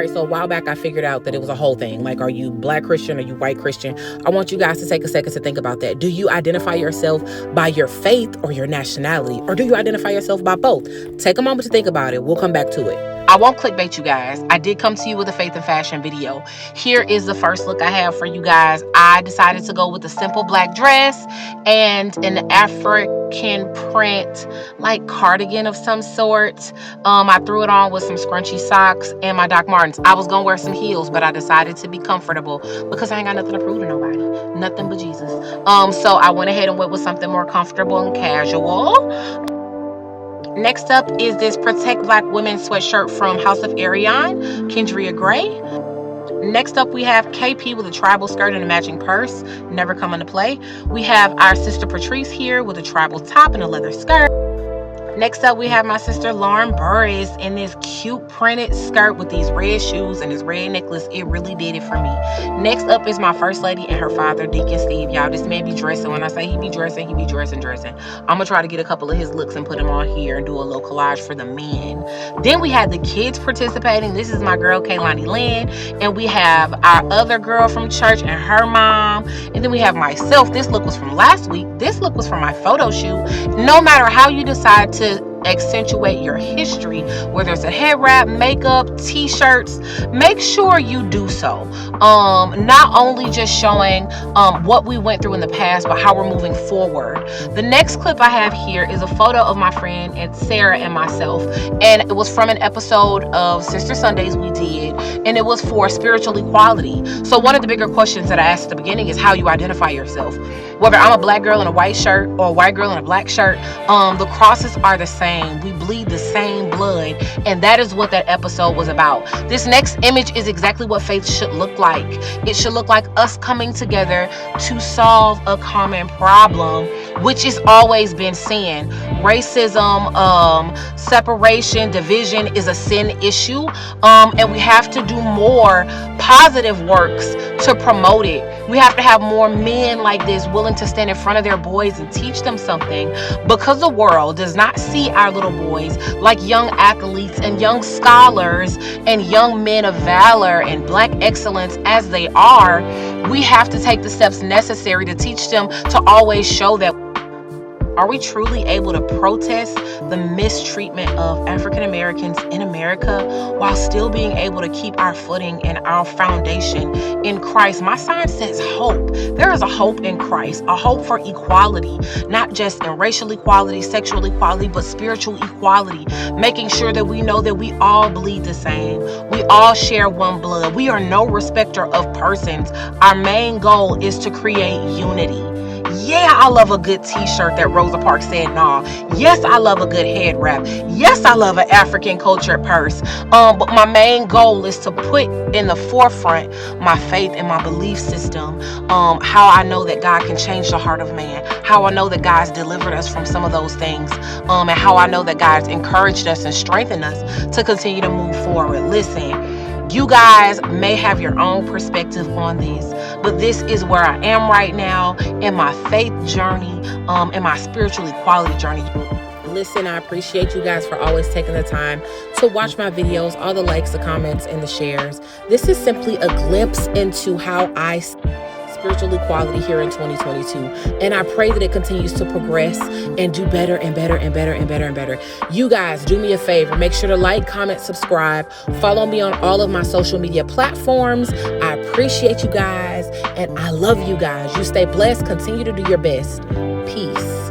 right, so a while back I figured out that it was a whole thing. Like, are you Black Christian? Are you white Christian? I want you guys to take a second to think about that. Do you identify yourself by your faith or your nationality? Or do you identify yourself by both? Take a moment to think about it. We'll come back to it. I won't clickbait you guys. I did come to you with a faith and fashion video. Here is the first look I have for you guys. I decided to go with a simple black dress and an African print, like cardigan of some sort. I threw it on with some scrunchy socks and my Doc Martens. I was gonna wear some heels, but I decided to be comfortable because I ain't got nothing to prove to nobody. Nothing but Jesus. So I went ahead and went with something more comfortable and casual. Next up is this Protect Black Women sweatshirt from House of Arion, Kendria Gray. Next up, we have KP with a tribal skirt and a matching purse. Never come into play. We have our sister Patrice here with a tribal top and a leather skirt. Next up, we have my sister Lauren Burris in this cute printed skirt with these red shoes and this red necklace. It really did it for me. Next up is my first lady and her father, Deacon Steve. Y'all, this man be dressing. When I say he be dressing, he be dressing. I'm going to try to get a couple of his looks and put them on here and do a little collage for the men. Then we have the kids participating. This is my girl, Kaylani Lynn. And we have our other girl from church and her mom. And then we have myself. This look was from last week. This look was from my photo shoot. No matter how you decide to accentuate your history, whether it's a head wrap, makeup, t-shirts, make sure you do so. Not only just showing what we went through in the past, but how we're moving forward. The next clip I have here is a photo of my friend and Sarah and myself, and it was from an episode of Sister Sundays we did, and it was for spiritual equality. So one of the bigger questions that I asked at the beginning is how you identify yourself. Whether I'm a black girl in a white shirt or a white girl in a black shirt, the crosses are the same. We bleed the same blood, and that is what that episode was about. This next image is exactly what faith should look like. It should look like us coming together to solve a common problem, which has always been sin. Racism, separation, division is a sin issue, and we have to do more positive works to promote it. We have to have more men like this willing to stand in front of their boys and teach them something, because the world does not see our little boys like young athletes and young scholars and young men of valor and black excellence as they are. We have to take the steps necessary to teach them to always show that. Are we truly able to protest the mistreatment of African Americans in America while still being able to keep our footing and our foundation in Christ? My sign says hope. There is a hope in Christ, a hope for equality, not just in racial equality, sexual equality, but spiritual equality, making sure that we know that we all bleed the same. We all share one blood. We are no respecter of persons. Our main goal is to create unity. Yeah, I love a good t-shirt that Rosa Parks said nah. Yes, I love a good head wrap. Yes, I love an African cultured purse. But my main goal is to put in the forefront my faith and my belief system. How I know that God can change the heart of man. How I know that God's delivered us from some of those things. And how I know that God's encouraged us and strengthened us to continue to move forward. Listen, you guys may have your own perspective on this, but this is where I am right now in my faith journey, in my spiritual equality journey. Listen, I appreciate you guys for always taking the time to watch my videos, all the likes, the comments, and the shares. This is simply a glimpse into how I see spiritual equality here in 2022. And I pray that it continues to progress and do better and better and better and better and better. You guys, do me a favor. Make sure to like, comment, subscribe. Follow me on all of my social media platforms. I appreciate you guys, and I love you guys. You stay blessed. Continue to do your best. Peace.